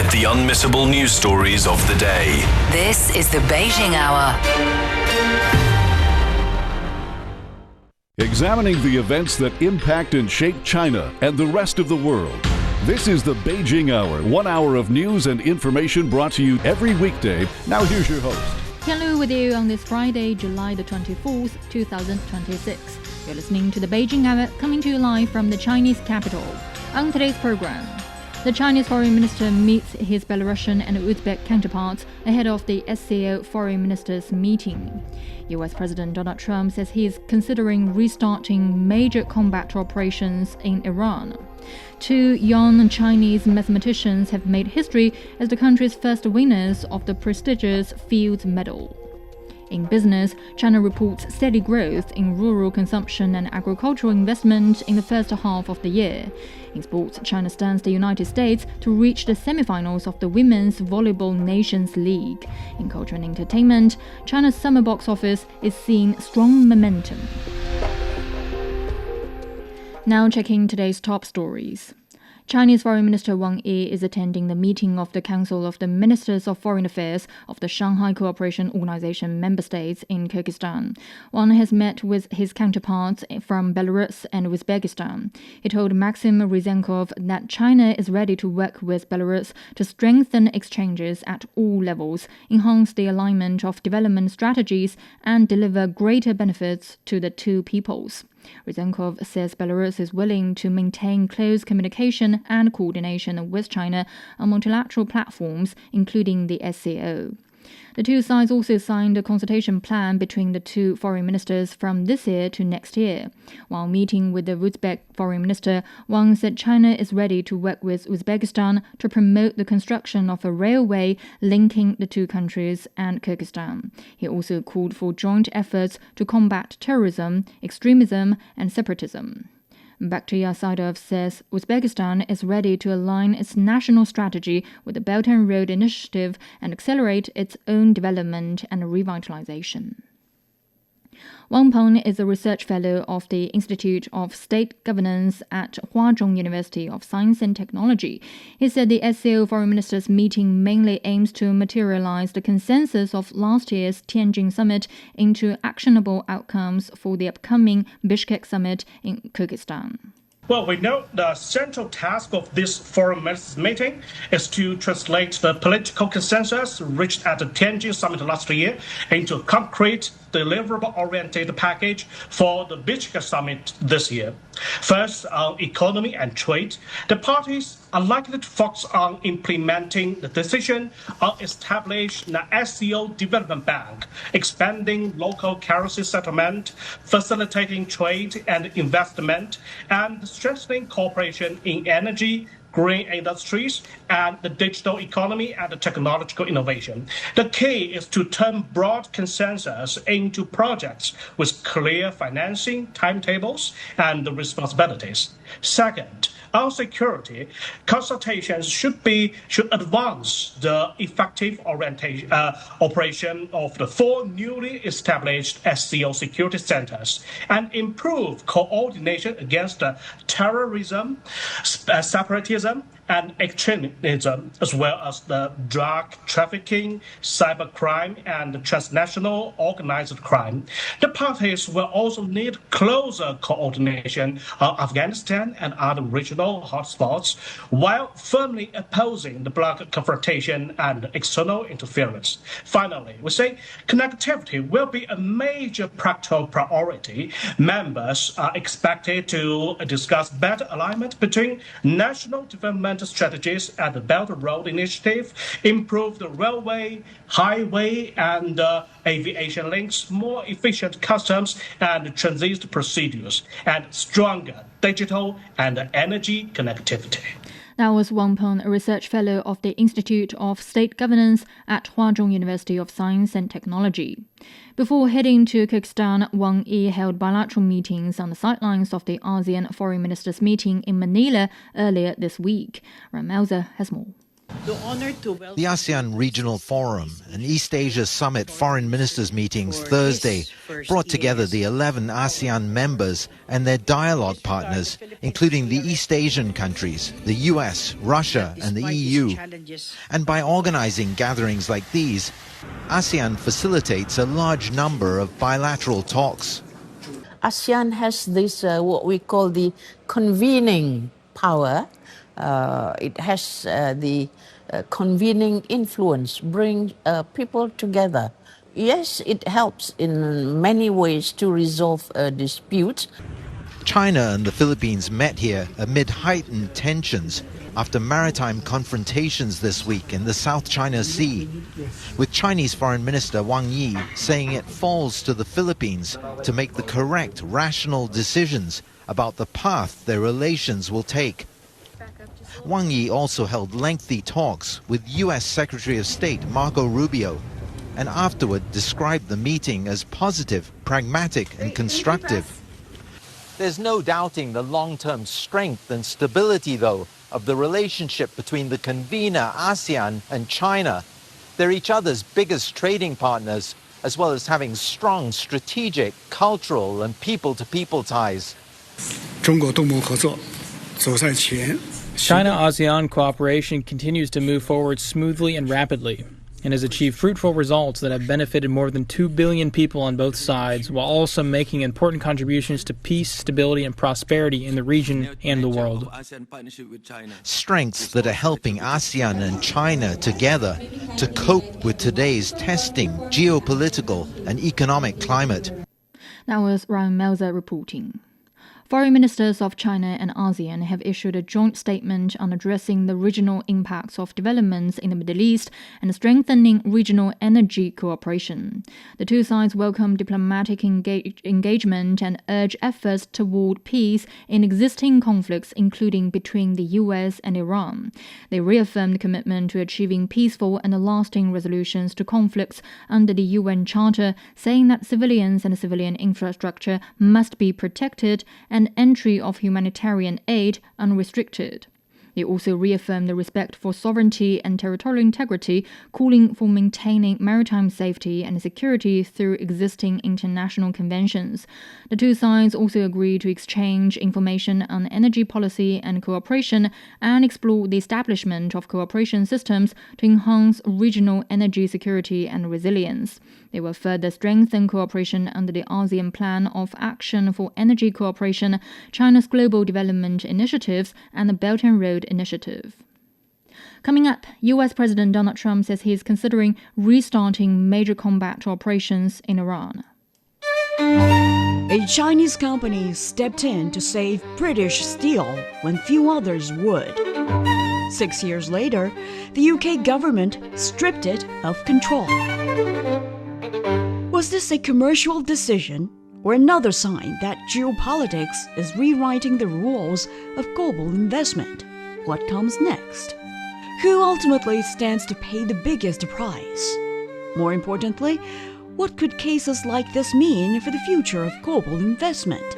Get the unmissable news stories of the day. This is the Beijing Hour. Examining the events that impact and shape China and the rest of the world. This is the Beijing Hour, 1 hour of news and information brought to you every weekday. Now here's your host. Tian Lu with you on this Friday, July the 24th, 2026. You're listening to the Beijing Hour, coming to you live from the Chinese capital. On today's program, the Chinese foreign minister meets his Belarusian and Uzbek counterparts ahead of the SCO foreign ministers meeting. US President Donald Trump says he is considering restarting major combat operations in Iran. 2 young Chinese mathematicians have made history as the country's first winners of the prestigious Fields Medal. In business, China reports steady growth in rural consumption and agricultural investment in the first half of the year. In sports, China stands the United States to reach the semifinals of the Women's Volleyball Nations League. In culture and entertainment, China's summer box office is seeing strong momentum. Now checking today's top stories. Chinese Foreign Minister Wang is attending the meeting of the Council of the Ministers of Foreign Affairs of the Shanghai Cooperation Organization member states in Kyrgyzstan. Wang has met with his counterparts from Belarus and Uzbekistan. He told Maxim Ryzenkov that China is ready to work with Belarus to strengthen exchanges at all levels, enhance the alignment of development strategies, and deliver greater benefits to the two peoples. Ryzenkov says Belarus is willing to maintain close communication and coordination with China on multilateral platforms, including the SCO. The two sides also signed a consultation plan between the two foreign ministers from this year to next year. While meeting with the Uzbek foreign minister, Wang said China is ready to work with Uzbekistan to promote the construction of a railway linking the two countries and Kyrgyzstan. He also called for joint efforts to combat terrorism, extremism, and separatism. Bakhtiar Saidov says Uzbekistan is ready to align its national strategy with the Belt and Road Initiative and accelerate its own development and revitalization. Wang is a research fellow of the Institute of State Governance at Huazhong University of Science and Technology. He said the SCO foreign ministers meeting mainly aims to materialize the consensus of last year's Tianjin summit into actionable outcomes for the upcoming Bishkek summit in Kyrgyzstan. Well, we know the central task of this foreign ministers meeting is to translate the political consensus reached at the Tianjin summit last year into a concrete, deliverable-oriented package for the Bishkek summit this year. First, on economy and trade, the parties are likely to focus on implementing the decision on establishing an SCO development bank, expanding local currency settlement, facilitating trade and investment, and strengthening cooperation in energy, green industries, and the digital economy and the technological innovation. The key is to turn broad consensus into projects with clear financing, timetables, and responsibilities. Second, on security, consultations should advance the effective operation of the 4 newly established SCO security centers and improve coordination against terrorism, separatism, and extremism, as well as the drug trafficking, cybercrime, and transnational organized crime. The parties will also need closer coordination on Afghanistan and other regional hotspots, while firmly opposing the bloc confrontation and external interference. Finally, we say connectivity will be a major practical priority. Members are expected to discuss better alignment between national development strategies at the Belt and Road Initiative, improve the railway, highway, and aviation links, more efficient customs and transit procedures, and stronger digital and energy connectivity. That was Wang Peng, a research fellow of the Institute of State Governance at Huazhong University of Science and Technology. Before heading to Kyrgyzstan, Wang held bilateral meetings on the sidelines of the ASEAN Foreign Ministers meeting in Manila earlier this week. Ramelza has more. The ASEAN Regional Forum and East Asia Summit Foreign Ministers meetings Thursday brought together the 11 ASEAN members and their dialogue partners, including the East Asian countries, the US, Russia, and the EU. And by organizing gatherings like these, ASEAN facilitates a large number of bilateral talks. ASEAN has this, what we call the convening power. It has the convening influence, bring people together. Yes, it helps in many ways to resolve disputes. China and the Philippines met here amid heightened tensions after maritime confrontations this week in the South China Sea, with Chinese Foreign Minister Wang Yi saying it falls to the Philippines to make the correct, rational decisions about the path their relations will take. Wang Yi also held lengthy talks with U.S. Secretary of State Marco Rubio, and afterward described the meeting as positive, pragmatic, and constructive. There's no doubting the long-term strength and stability, though, of the relationship between the convener ASEAN and China. They're each other's biggest trading partners, as well as having strong strategic, cultural, and people-to-people ties. China-ASEAN cooperation continues to move forward smoothly and rapidly, and has achieved fruitful results that have benefited more than 2 billion people on both sides, while also making important contributions to peace, stability, and prosperity in the region and the world. Strengths that are helping ASEAN and China together to cope with today's testing geopolitical and economic climate. That was Ryan Melzer reporting. Foreign ministers of China and ASEAN have issued a joint statement on addressing the regional impacts of developments in the Middle East and strengthening regional energy cooperation. The two sides welcome diplomatic engagement and urge efforts toward peace in existing conflicts, including between the US and Iran. They reaffirmed commitment to achieving peaceful and lasting resolutions to conflicts under the UN Charter, saying that civilians and civilian infrastructure must be protected and entry of humanitarian aid unrestricted. They also reaffirmed the respect for sovereignty and territorial integrity, calling for maintaining maritime safety and security through existing international conventions. The two sides also agreed to exchange information on energy policy and cooperation and explore the establishment of cooperation systems to enhance regional energy security and resilience. They will further strengthen cooperation under the ASEAN Plan of Action for Energy Cooperation, China's Global Development Initiatives, and the Belt and Road Initiative. Coming up, US President Donald Trump says he is considering restarting major combat operations in Iran. A Chinese company stepped in to save British steel when few others would. 6 years later, the UK government stripped it of control. Was this a commercial decision or another sign that geopolitics is rewriting the rules of global investment? What comes next? Who ultimately stands to pay the biggest price? More importantly, what could cases like this mean for the future of global investment?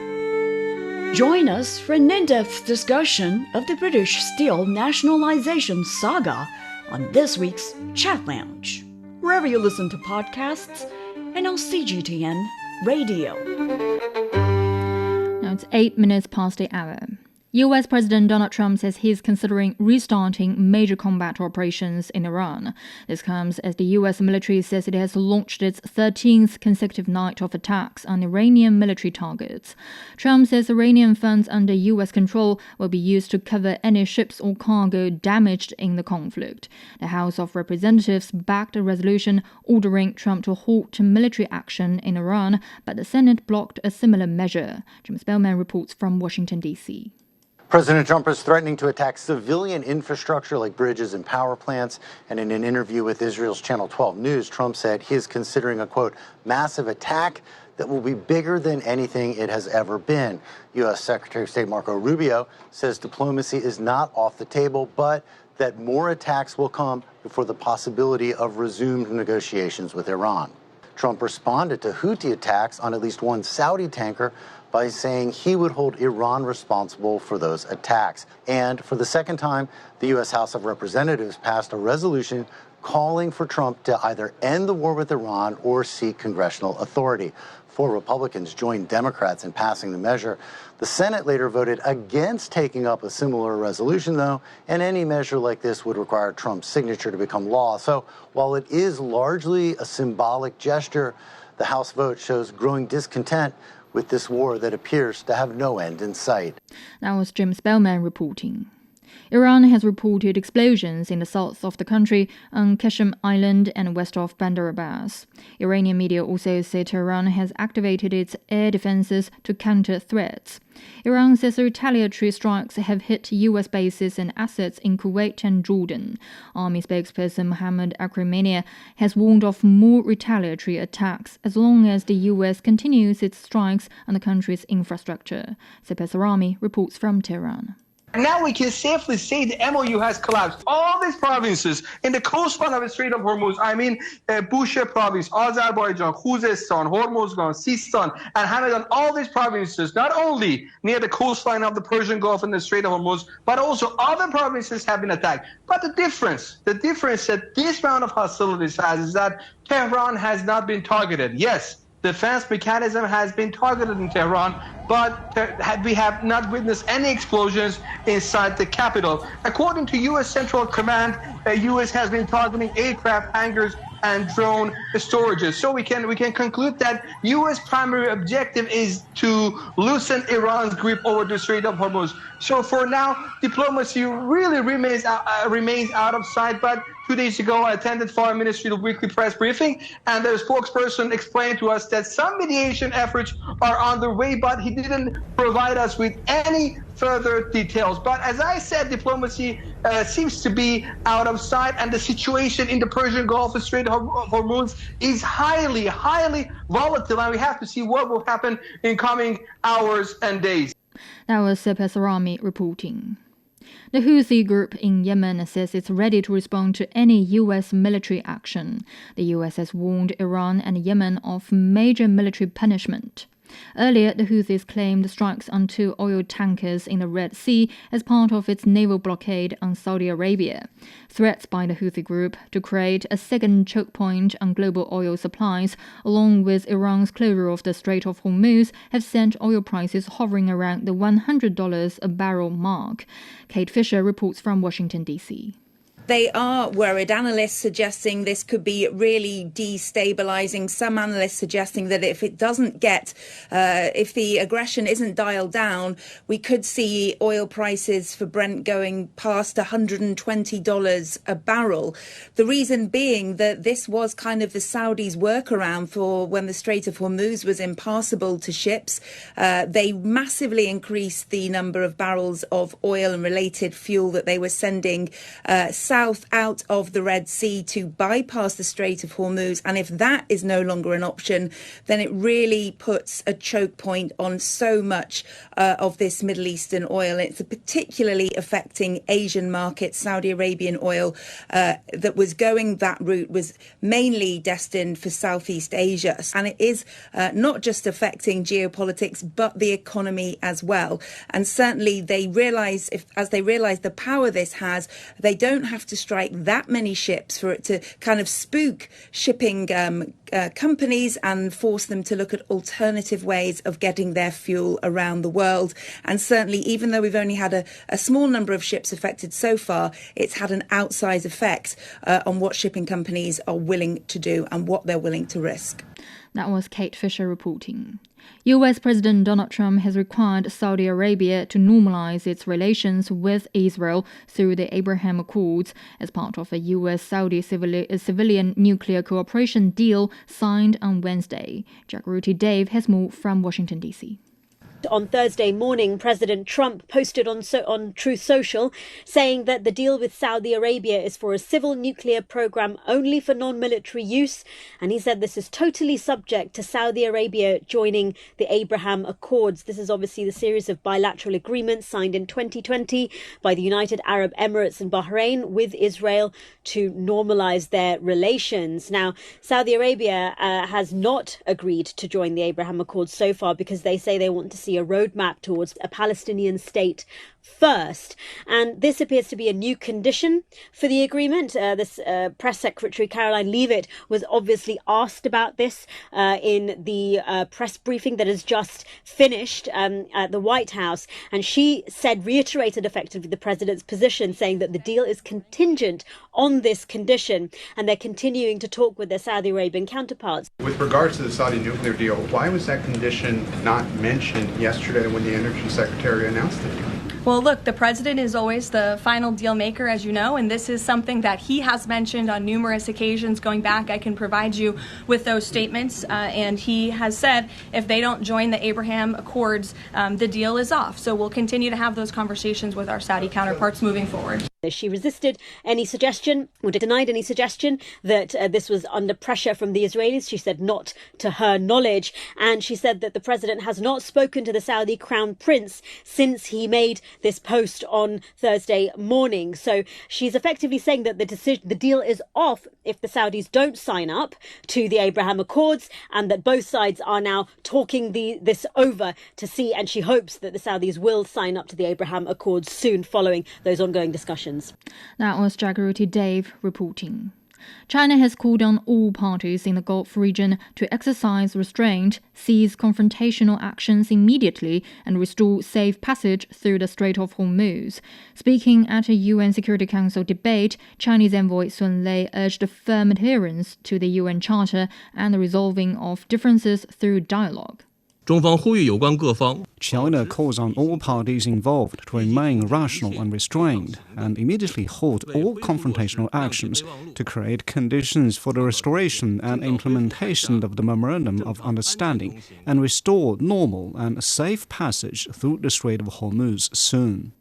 Join us for an in-depth discussion of the British steel nationalization saga on this week's Chat Lounge, wherever you listen to podcasts and on CGTN Radio. Now it's 8 minutes past the hour. US President Donald Trump says he is considering restarting major combat operations in Iran. This comes as the US military says it has launched its 13th consecutive night of attacks on Iranian military targets. Trump says Iranian funds under US control will be used to cover any ships or cargo damaged in the conflict. The House of Representatives backed a resolution ordering Trump to halt military action in Iran, but the Senate blocked a similar measure. Jim Spellman reports from Washington, D.C. President Trump is threatening to attack civilian infrastructure like bridges and power plants. And in an interview with Israel's Channel 12 News, Trump said he is considering a, quote, massive attack that will be bigger than anything it has ever been. U.S. Secretary of State Marco Rubio says diplomacy is not off the table, but that more attacks will come before the possibility of resumed negotiations with Iran. Trump responded to Houthi attacks on at least one Saudi tanker by saying he would hold Iran responsible for those attacks. And for the second time, the U.S. House of Representatives passed a resolution calling for Trump to either end the war with Iran or seek congressional authority. 4 Republicans joined Democrats in passing the measure. The Senate later voted against taking up a similar resolution, though, and any measure like this would require Trump's signature to become law. So while it is largely a symbolic gesture, the House vote shows growing discontent with this war that appears to have no end in sight. That was Jim Spellman reporting. Iran has reported explosions in the south of the country on Qasem Island and west of Bandar Abbas. Iranian media also say Tehran has activated its air defenses to counter threats. Iran says retaliatory strikes have hit U.S. bases and assets in Kuwait and Jordan. Army spokesperson Mohammad Akramania has warned of more retaliatory attacks as long as the U.S. continues its strikes on the country's infrastructure. Sepeh Sarami reports from Tehran. Now we can safely say the MOU has collapsed. All these provinces in the coastline of the Strait of Hormuz, Bushehr province, Azerbaijan, Khuzestan, Hormuzgan, Sistan, and Hamadan, all these provinces, not only near the coastline of the Persian Gulf and the Strait of Hormuz, but also other provinces have been attacked. But the difference that this round of hostilities has is that Tehran has not been targeted. Yes, defense mechanism has been targeted in Tehran, but we have not witnessed any explosions inside the capital. According to U.S. Central Command, U.S. has been targeting aircraft hangars and drone storages. So we can conclude that U.S. primary objective is to loosen Iran's grip over the Strait of Hormuz. So for now, diplomacy really remains out of sight. But 2 days ago, I attended Foreign Ministry's weekly press briefing, and the spokesperson explained to us that some mediation efforts are underway, but he didn't provide us with any further details. But as I said, diplomacy seems to be out of sight, and the situation in the Persian Gulf, the Strait of Hormuz, is highly, highly volatile, and we have to see what will happen in coming hours and days. That was Sepeh Sarami reporting. The Houthi group in Yemen says it's ready to respond to any U.S. military action. The U.S. has warned Iran and Yemen of major military punishment. Earlier, the Houthis claimed strikes on 2 oil tankers in the Red Sea as part of its naval blockade on Saudi Arabia. Threats by the Houthi group to create a second choke point on global oil supplies, along with Iran's closure of the Strait of Hormuz, have sent oil prices hovering around the $100 a barrel mark. Kate Fisher reports from Washington, D.C. They are worried. Analysts suggesting this could be really destabilizing. Some analysts suggesting that if it doesn't if the aggression isn't dialed down, we could see oil prices for Brent going past $120 a barrel. The reason being that this was kind of the Saudis' workaround for when the Strait of Hormuz was impassable to ships. They massively increased the number of barrels of oil and related fuel that they were sending south out of the Red Sea to bypass the Strait of Hormuz. And if that is no longer an option, then it really puts a choke point on so much of this Middle Eastern oil. It's particularly affecting Asian markets. Saudi Arabian oil that was going that route was mainly destined for Southeast Asia. And it is not just affecting geopolitics, but the economy as well. And certainly they realise, as they realise the power this has, they don't have to strike that many ships for it to kind of spook shipping companies and force them to look at alternative ways of getting their fuel around the world. And certainly, even though we've only had a small number of ships affected so far, it's had an outsized effect on what shipping companies are willing to do and what they're willing to risk. That was Kate Fisher reporting. U.S. President Donald Trump has required Saudi Arabia to normalize its relations with Israel through the Abraham Accords as part of a U.S.-Saudi civilian nuclear cooperation deal signed on Wednesday. Jack Ruti Dave has more from Washington, D.C. On Thursday morning, President Trump posted on Truth Social saying that the deal with Saudi Arabia is for a civil nuclear program only for non-military use. And he said this is totally subject to Saudi Arabia joining the Abraham Accords. This is obviously the series of bilateral agreements signed in 2020 by the United Arab Emirates and Bahrain with Israel to normalize their relations. Now, Saudi Arabia has not agreed to join the Abraham Accords so far because they say they want to see a roadmap towards a Palestinian state first. And this appears to be a new condition for the agreement. This press secretary, Caroline Leavitt, was obviously asked about this in the press briefing that has just finished at the White House. And she reiterated effectively the president's position, saying that the deal is contingent on this condition. And they're continuing to talk with their Saudi Arabian counterparts. With regards to the Saudi nuclear deal, why was that condition not mentioned yesterday when the Energy Secretary announced the deal? Well, look, the president is always the final deal maker, as you know, and this is something that he has mentioned on numerous occasions going back. I can provide you with those statements, and he has said if they don't join the Abraham Accords, the deal is off. So we'll continue to have those conversations with our Saudi counterparts moving forward. She resisted any suggestion, or denied any suggestion, that this was under pressure from the Israelis. She said not to her knowledge. And she said that the president has not spoken to the Saudi crown prince since he made this post on Thursday morning. So she's effectively saying that the deal is off if the Saudis don't sign up to the Abraham Accords, and that both sides are now talking this over to see, and she hopes that the Saudis will sign up to the Abraham Accords soon following those ongoing discussions. That was Jagarati Dave reporting. China has called on all parties in the Gulf region to exercise restraint, cease confrontational actions immediately, and restore safe passage through the Strait of Hormuz. Speaking at a UN Security Council debate, Chinese envoy Sun Lei urged firm adherence to the UN Charter and the resolving of differences through dialogue. China calls on all parties involved to remain rational and restrained and immediately halt all confrontational actions to create conditions for the restoration and implementation of the Memorandum of Understanding and restore normal and safe passage through the Strait of Hormuz soon.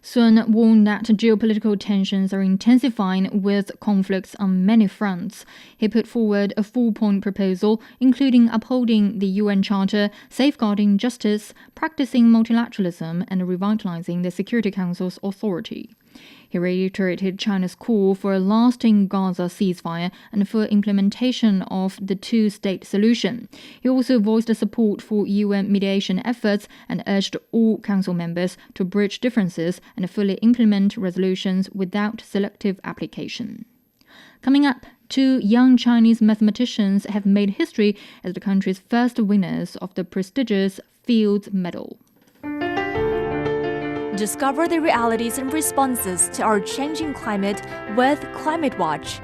Sun warned that geopolitical tensions are intensifying with conflicts on many fronts. He put forward a four-point proposal, including upholding the UN Charter, safeguarding justice, practicing multilateralism, and revitalizing the Security Council's authority. He reiterated China's call for a lasting Gaza ceasefire and for implementation of the two-state solution. He also voiced support for UN mediation efforts and urged all council members to bridge differences and fully implement resolutions without selective application. Coming up, two young Chinese mathematicians have made history as the country's first winners of the prestigious Fields Medal. Discover the realities and responses to our changing climate with Climate Watch.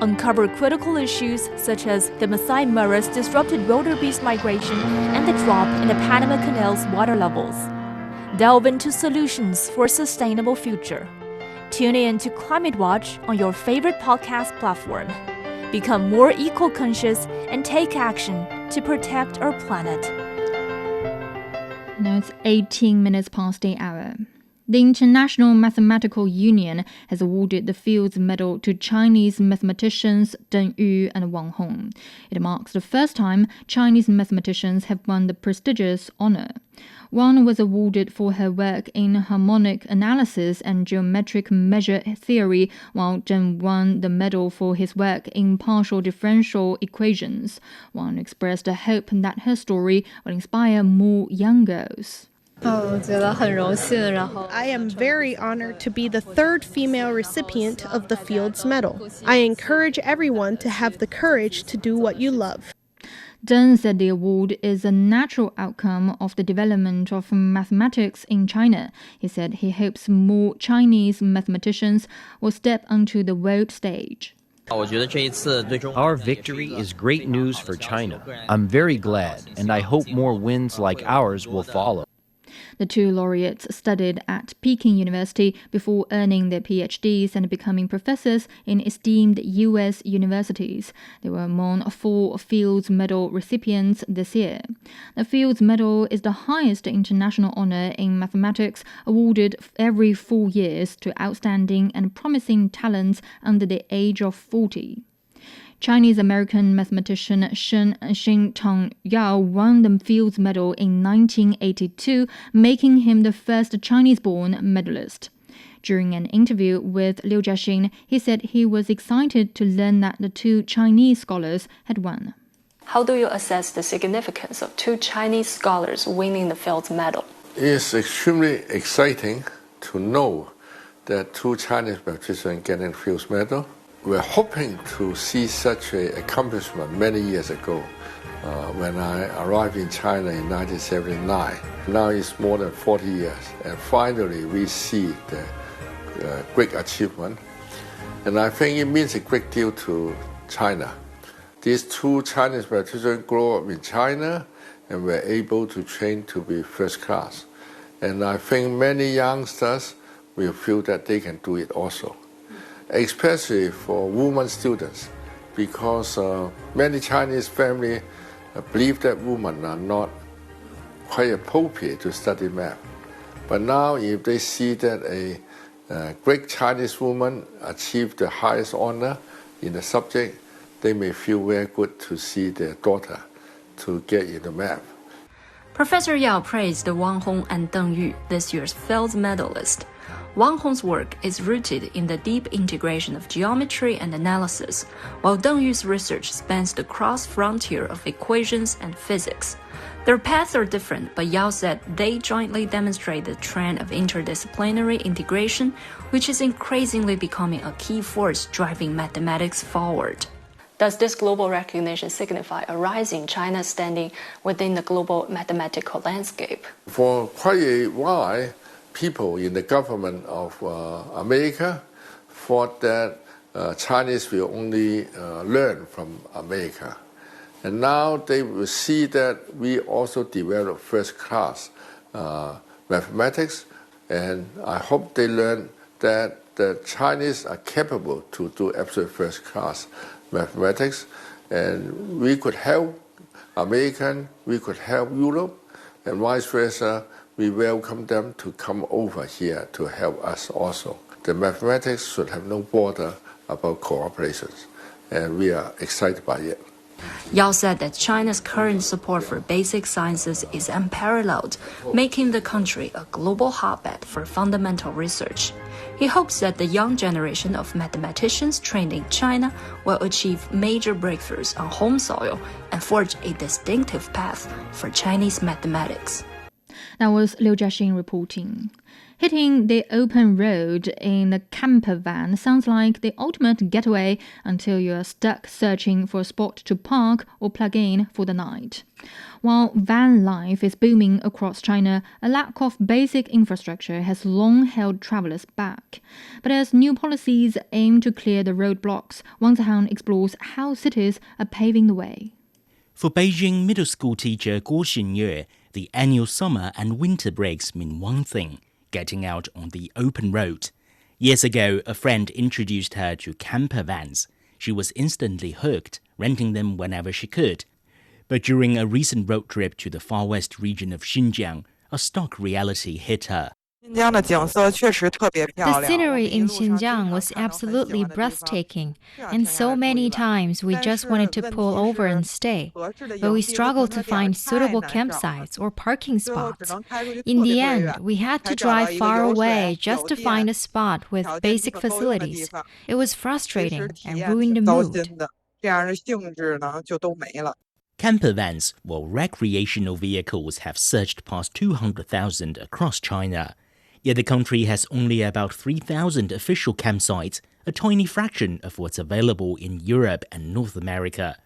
Uncover critical issues such as the Masai Mara's disrupted wildebeest migration and the drop in the Panama Canal's water levels. Delve into solutions for a sustainable future. Tune in to Climate Watch on your favorite podcast platform. Become more eco-conscious and take action to protect our planet. Now it's 18 minutes past the hour. The International Mathematical Union has awarded the Fields Medal to Chinese mathematicians Deng and Wang. It marks the first time Chinese mathematicians have won the prestigious honor. Wang was awarded for her work in harmonic analysis and geometric measure theory, while Deng won the medal for his work in partial differential equations. Wang expressed a hope that her story will inspire more young girls. I am very honored to be the third female recipient of the Fields Medal. I encourage everyone to have the courage to do what you love. Deng said the award is a natural outcome of the development of mathematics in China. He said he hopes more Chinese mathematicians will step onto the world stage. Our victory is great news for China. I'm very glad, and I hope more wins like ours will follow. The two laureates studied at Peking University before earning their PhDs and becoming professors in esteemed U.S. universities. They were among 4 Fields Medal recipients this year. The Fields Medal is the highest international honor in mathematics, awarded every 4 years to outstanding and promising talents under the age of 40. Chinese-American mathematician Shen Xing-Tang Yao won the Fields Medal in 1982, making him the first Chinese-born medalist. During an interview with Liu Jiaxin, he said he was excited to learn that the 2 Chinese scholars had won. How do you assess the significance of 2 Chinese scholars winning the Fields Medal? It's extremely exciting to know that 2 Chinese mathematicians getting Fields Medal. We're hoping to see such an accomplishment many years ago when I arrived in China in 1979. Now it's more than 40 years, and finally we see the great achievement. And I think it means a great deal to China. These 2 Chinese mathematicians grow up in China and were able to train to be first class. And I think many youngsters will feel that they can do it also, especially for women students, because many Chinese families believe that women are not quite appropriate to study math. But now if they see that a great Chinese woman achieved the highest honor in the subject, they may feel very good to see their daughter to get into math. Professor Yao praised Wang Hong and Deng Yu, this year's Fields medalist. Wang Hong's work is rooted in the deep integration of geometry and analysis, while Deng Yu's research spans the cross-frontier of equations and physics. Their paths are different, but Yao said they jointly demonstrate the trend of interdisciplinary integration, which is increasingly becoming a key force driving mathematics forward. Does this global recognition signify a rise in China's standing within the global mathematical landscape? For quite a while, people in the government of America thought that Chinese will only learn from America. And now they will see that we also develop first-class mathematics, and I hope they learn that the Chinese are capable to do absolute first-class mathematics, and we could help American, we could help Europe, and vice versa. We welcome them to come over here to help us also. The mathematics should have no border about cooperation, and we are excited by it. Yao said that China's current support for basic sciences is unparalleled, making the country a global hotbed for fundamental research. He hopes that the young generation of mathematicians trained in China will achieve major breakthroughs on home soil and forge a distinctive path for Chinese mathematics. That was Liu Jiaxing reporting. Hitting the open road in the camper van sounds like the ultimate getaway until you're stuck searching for a spot to park or plug in for the night. While van life is booming across China, a lack of basic infrastructure has long held travelers back. But as new policies aim to clear the roadblocks, Wang Zihang explores how cities are paving the way. For Beijing middle school teacher Guo Xinyue, the annual summer and winter breaks mean one thing: getting out on the open road. Years ago, a friend introduced her to camper vans. She was instantly hooked, renting them whenever she could. But during a recent road trip to the far west region of Xinjiang, a stark reality hit her. The scenery in Xinjiang was absolutely breathtaking, and so many times we just wanted to pull over and stay, but we struggled to find suitable campsites or parking spots. In the end, we had to drive far away just to find a spot with basic facilities. It was frustrating and ruined the mood. Camper vans, or recreational vehicles, have surged past 200,000 across China. Yet the country has only about 3,000 official campsites, a tiny fraction of what's available in Europe and North America.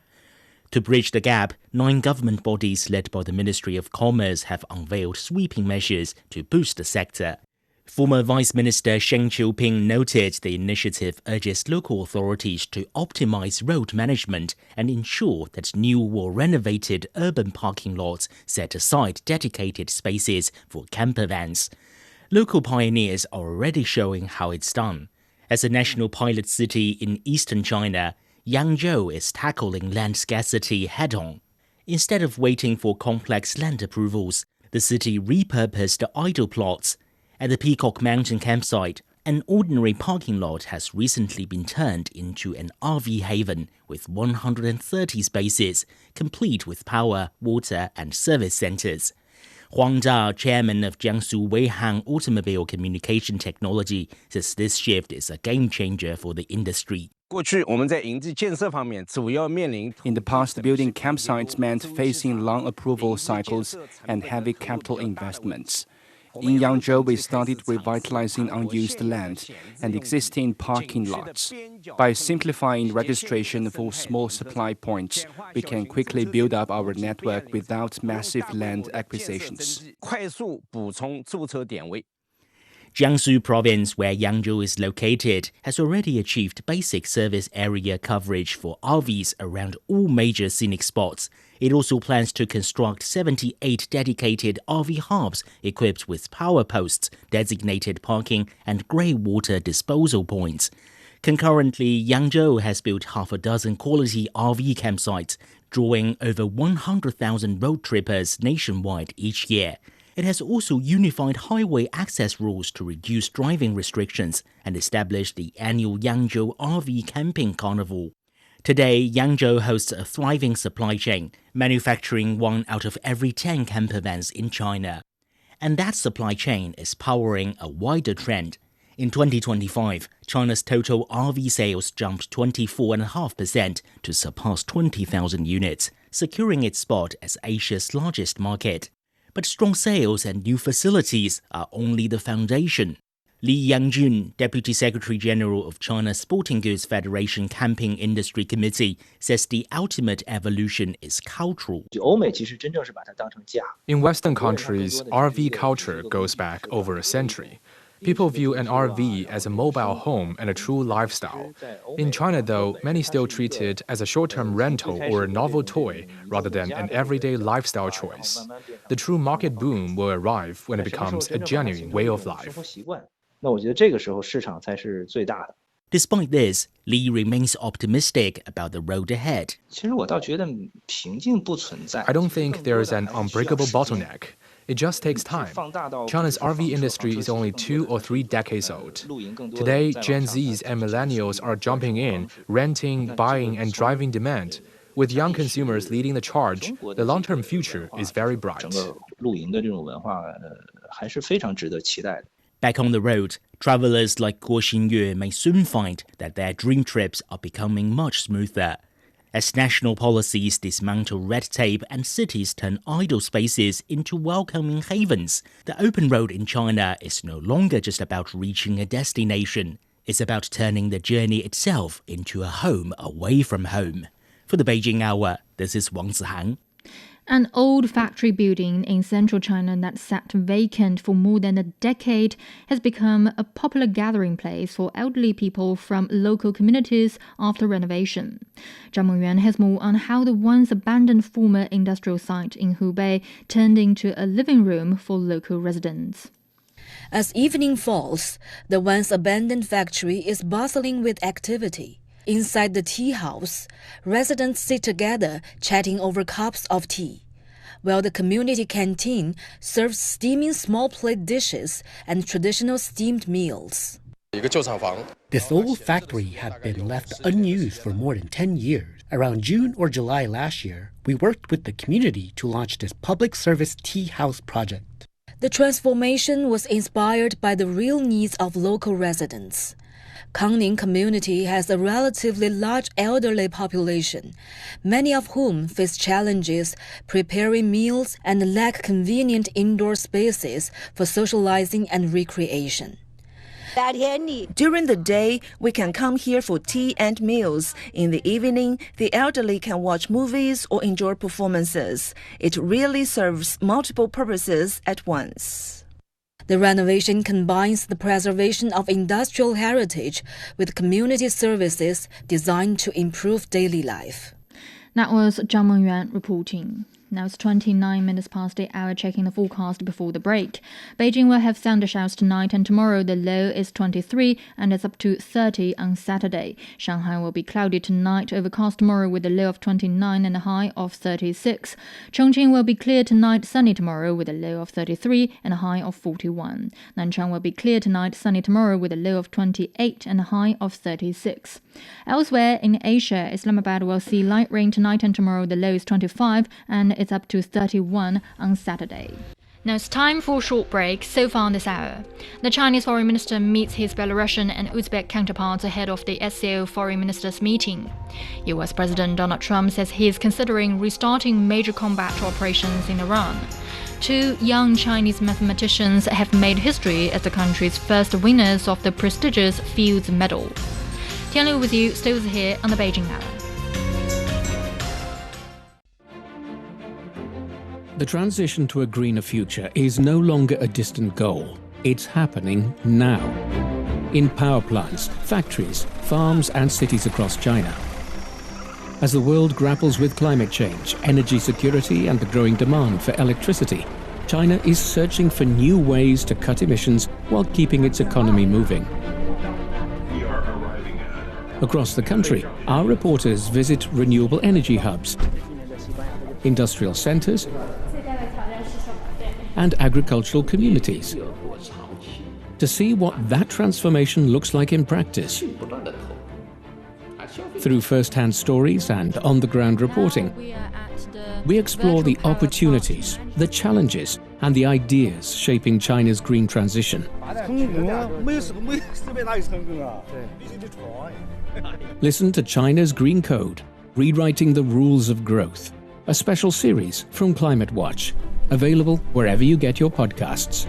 To bridge the gap, 9 government bodies led by the Ministry of Commerce have unveiled sweeping measures to boost the sector. Former Vice Minister Sheng Qiuping noted the initiative urges local authorities to optimize road management and ensure that new or renovated urban parking lots set aside dedicated spaces for camper vans. Local pioneers are already showing how it's done. As a national pilot city in eastern China, Yangzhou is tackling land scarcity head-on. Instead of waiting for complex land approvals, the city repurposed the idle plots. At the Peacock Mountain campsite, an ordinary parking lot has recently been turned into an RV haven with 130 spaces, complete with power, water, and service centers. Huang Zha, chairman of Jiangsu Weihang Automobile Communication Technology, says this shift is a game changer for the industry. In the past, building campsites meant facing long approval cycles and heavy capital investments. In Yangzhou, we started revitalizing unused land and existing parking lots. By simplifying registration for small supply points, we can quickly build up our network without massive land acquisitions. Jiangsu province, where Yangzhou is located, has already achieved basic service area coverage for RVs around all major scenic spots. It also plans to construct 78 dedicated RV hubs equipped with power posts, designated parking, and grey water disposal points. Concurrently, Yangzhou has built half a dozen quality RV campsites, drawing over 100,000 road trippers nationwide each year. It has also unified highway access rules to reduce driving restrictions and established the annual Yangzhou RV Camping Carnival. Today, Yangzhou hosts a thriving supply chain, manufacturing 1 out of every 10 camper vans in China. And that supply chain is powering a wider trend. In 2025, China's total RV sales jumped 24.5% to surpass 20,000 units, securing its spot as Asia's largest market. But strong sales and new facilities are only the foundation. Li Yangjun, Deputy Secretary General of China's Sporting Goods Federation Camping Industry Committee, says the ultimate evolution is cultural. In Western countries, RV culture goes back over a century. People view an RV as a mobile home and a true lifestyle. In China, though, many still treat it as a short-term rental or a novel toy rather than an everyday lifestyle choice. The true market boom will arrive when it becomes a genuine way of life. Despite this, Li remains optimistic about the road ahead. I don't think there is an unbreakable bottleneck. It just takes time. China's RV industry is only 2 or 3 decades old. Today, Gen Zs and millennials are jumping in, renting, buying, and driving demand. With young consumers leading the charge, the long-term future is very bright. Back on the road, travelers like Guo Xingyue may soon find that their dream trips are becoming much smoother. As national policies dismantle red tape and cities turn idle spaces into welcoming havens, the open road in China is no longer just about reaching a destination. It's about turning the journey itself into a home away from home. For the Beijing Hour, this is Wang Zihang. An old factory building in central China that sat vacant for more than a decade has become a popular gathering place for elderly people from local communities after renovation. Zhang Mengyuan has more on how the once abandoned former industrial site in Hubei turned into a living room for local residents. As evening falls, the once abandoned factory is bustling with activity. Inside the tea house, residents sit together chatting over cups of tea, while the community canteen serves steaming small plate dishes and traditional steamed meals. This old factory had been left unused for more than 10 years. Around June or July last year, we worked with the community to launch this public service tea house project. The transformation was inspired by the real needs of local residents. Kangning community has a relatively large elderly population, many of whom face challenges preparing meals and lack convenient indoor spaces for socializing and recreation. During the day, we can come here for tea and meals. In the evening, the elderly can watch movies or enjoy performances. It really serves multiple purposes at once. The renovation combines the preservation of industrial heritage with community services designed to improve daily life. That was Zhang Mengyuan reporting. Now it's 29 minutes past the hour, checking the forecast before the break. Beijing will have thundershowers tonight and tomorrow. The low is 23 and it's up to 30 on Saturday. Shanghai will be cloudy tonight, overcast tomorrow with a low of 29 and a high of 36. Chongqing will be clear tonight, sunny tomorrow with a low of 33 and a high of 41. Nanchang will be clear tonight, sunny tomorrow with a low of 28 and a high of 36. Elsewhere in Asia, Islamabad will see light rain tonight and tomorrow. The low is 25 and it's up to 31 on Saturday. Now it's time for a short break. So far on this hour, the Chinese foreign minister meets his Belarusian and Uzbek counterparts ahead of the SCO foreign ministers meeting. US President Donald Trump says he is considering restarting major combat operations in Iran. Two young Chinese mathematicians have made history as the country's first winners of the prestigious Fields Medal. Tian Liu with you, stay with us here on the Beijing Hour. The transition to a greener future is no longer a distant goal. It's happening now. In power plants, factories, farms and cities across China. As the world grapples with climate change, energy security and the growing demand for electricity, China is searching for new ways to cut emissions while keeping its economy moving. Across the country, our reporters visit renewable energy hubs, industrial centers, and agricultural communities to see what that transformation looks like in practice. Through first-hand stories and on-the-ground reporting, we explore the opportunities, the challenges, and the ideas shaping China's green transition. Listen to China's Green Code, Rewriting the Rules of Growth, a special series from Climate Watch, available wherever you get your podcasts.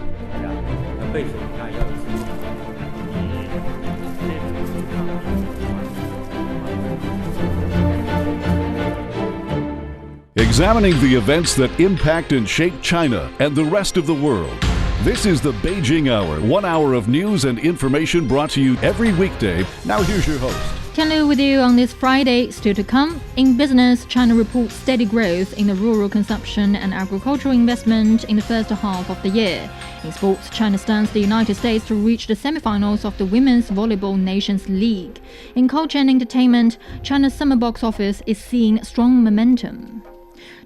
Examining the events that impact and shape China and the rest of the world. This is the Beijing Hour, 1 hour of news and information brought to you every weekday. Now here's your host. Tian Liu with you on this Friday. Still to come, in business, China reports steady growth in the rural consumption and agricultural investment in the first half of the year. In sports, China stuns the United States to reach the semi-finals of the Women's Volleyball Nations League. In culture and entertainment, China's summer box office is seeing strong momentum.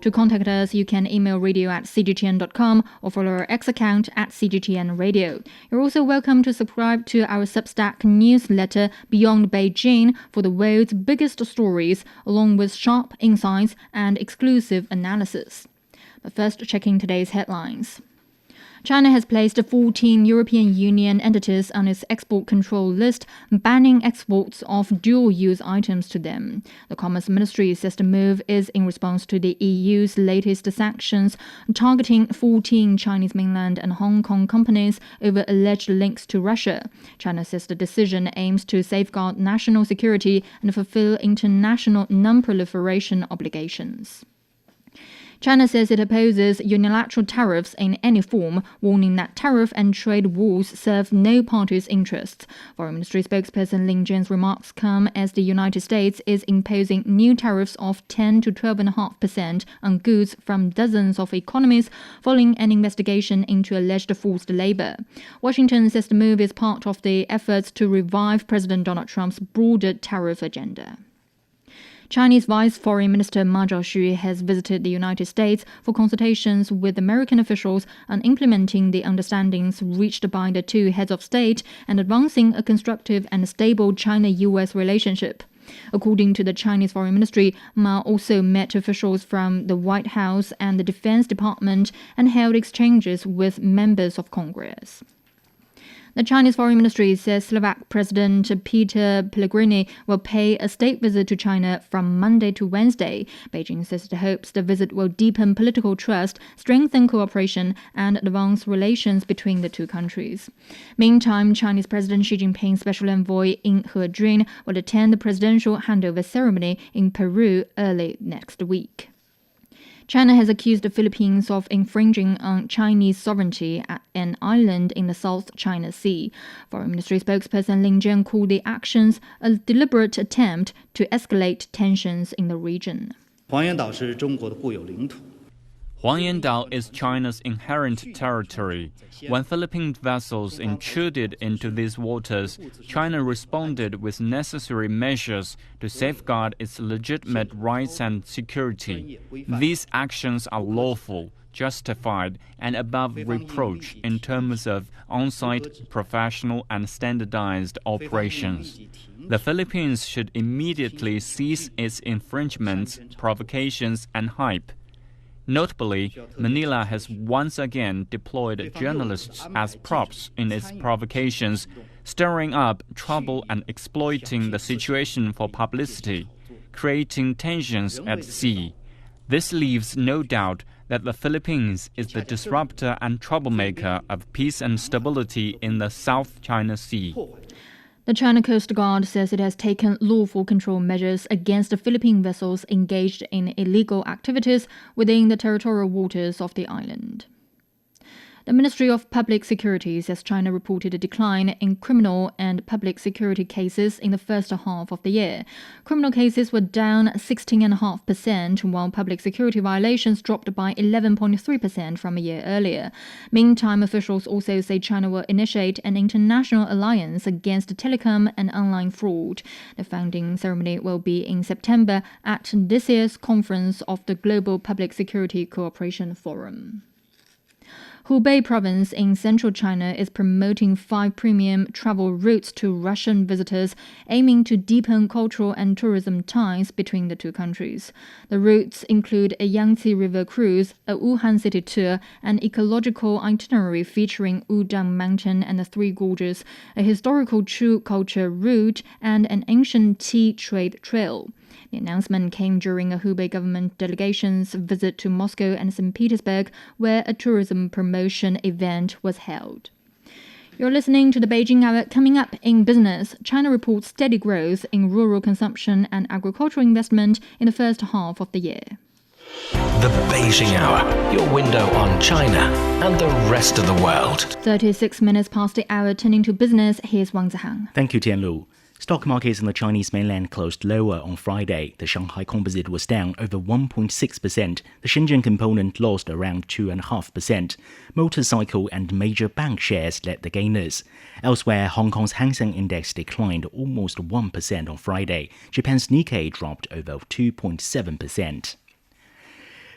To contact us, you can email radio@cgtn.com or follow our X account @cgtnradio. You're also welcome to subscribe to our Substack newsletter Beyond Beijing for the world's biggest stories, along with sharp insights and exclusive analysis. But first, checking today's headlines. China has placed 14 European Union entities on its export control list, banning exports of dual-use items to them. The Commerce Ministry says the move is in response to the EU's latest sanctions targeting 14 Chinese mainland and Hong Kong companies over alleged links to Russia. China says the decision aims to safeguard national security and fulfill international non-proliferation obligations. China says it opposes unilateral tariffs in any form, warning that tariff and trade wars serve no party's interests. Foreign Ministry spokesperson Lin Zhen's remarks come as the United States is imposing new tariffs of 10 to 12.5% on goods from dozens of economies following an investigation into alleged forced labor. Washington says the move is part of the efforts to revive President Donald Trump's broader tariff agenda. Chinese Vice Foreign Minister Ma Zhaoxu has visited the United States for consultations with American officials on implementing the understandings reached by the two heads of state and advancing a constructive and stable China-US relationship. According to the Chinese Foreign Ministry, Ma also met officials from the White House and the Defense Department and held exchanges with members of Congress. The Chinese Foreign Ministry says Slovak President Peter Pellegrini will pay a state visit to China from Monday to Wednesday. Beijing says it hopes the visit will deepen political trust, strengthen cooperation, and advance relations between the two countries. Meantime, Chinese President Xi Jinping's special envoy Ying He-jun will attend the presidential handover ceremony in Peru early next week. China has accused the Philippines of infringing on Chinese sovereignty at an island in the South China Sea. Foreign Ministry spokesperson Lin Zhen called the actions a deliberate attempt to escalate tensions in the region. Huangyan Dao is China's inherent territory. When Philippine vessels intruded into these waters, China responded with necessary measures to safeguard its legitimate rights and security. These actions are lawful, justified, and above reproach in terms of on-site, professional, and standardized operations. The Philippines should immediately cease its infringements, provocations, and hype. Notably, Manila has once again deployed journalists as props in its provocations, stirring up trouble and exploiting the situation for publicity, creating tensions at sea. This leaves no doubt that the Philippines is the disruptor and troublemaker of peace and stability in the South China Sea. The China Coast Guard says it has taken lawful control measures against the Philippine vessels engaged in illegal activities within the territorial waters of the island. The Ministry of Public Security says China reported a decline in criminal and public security cases in the first half of the year. Criminal cases were down 16.5%, while public security violations dropped by 11.3% from a year earlier. Meantime, officials also say China will initiate an international alliance against telecom and online fraud. The founding ceremony will be in September at this year's conference of the Global Public Security Cooperation Forum. Hubei province in central China is promoting 5 premium travel routes to Russian visitors, aiming to deepen cultural and tourism ties between the two countries. The routes include a Yangtze River cruise, a Wuhan city tour, an ecological itinerary featuring Wudang Mountain and the Three Gorges, a historical Chu culture route, and an ancient tea trade trail. The announcement came during a Hubei government delegation's visit to Moscow and St. Petersburg, where a tourism promotion event was held. You're listening to the Beijing Hour. Coming up in business, China reports steady growth in rural consumption and agricultural investment in the first half of the year. The Beijing Hour, your window on China and the rest of the world. 36 minutes past the hour, turning to business, here's Wang Zihang. Thank you, Tianlu. Stock markets on the Chinese mainland closed lower on Friday. The Shanghai Composite was down over 1.6%. The Shenzhen component lost around 2.5%. Motorcycle and major bank shares led the gainers. Elsewhere, Hong Kong's Hang Seng Index declined almost 1% on Friday. Japan's Nikkei dropped over 2.7%.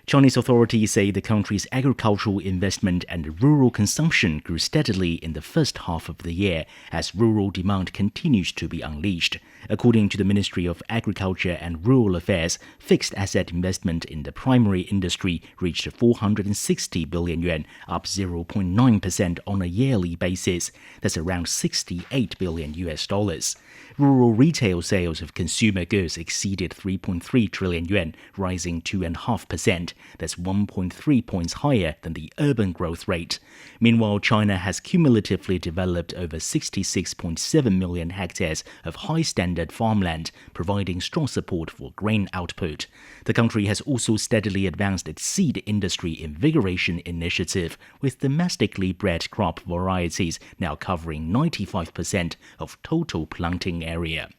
Chinese authorities say the country's agricultural investment and rural consumption grew steadily in the first half of the year as rural demand continues to be unleashed. According to the Ministry of Agriculture and Rural Affairs, fixed asset investment in the primary industry reached 460 billion yuan, up 0.9% on a yearly basis. That's around $68 billion. Rural retail sales of consumer goods exceeded 3.3 trillion yuan, rising 2.5%. That's 1.3 points higher than the urban growth rate. Meanwhile, China has cumulatively developed over 66.7 million hectares of high-standard farmland, providing strong support for grain output. The country has also steadily advanced its seed industry invigoration initiative, with domestically bred crop varieties now covering 95% of total planting area.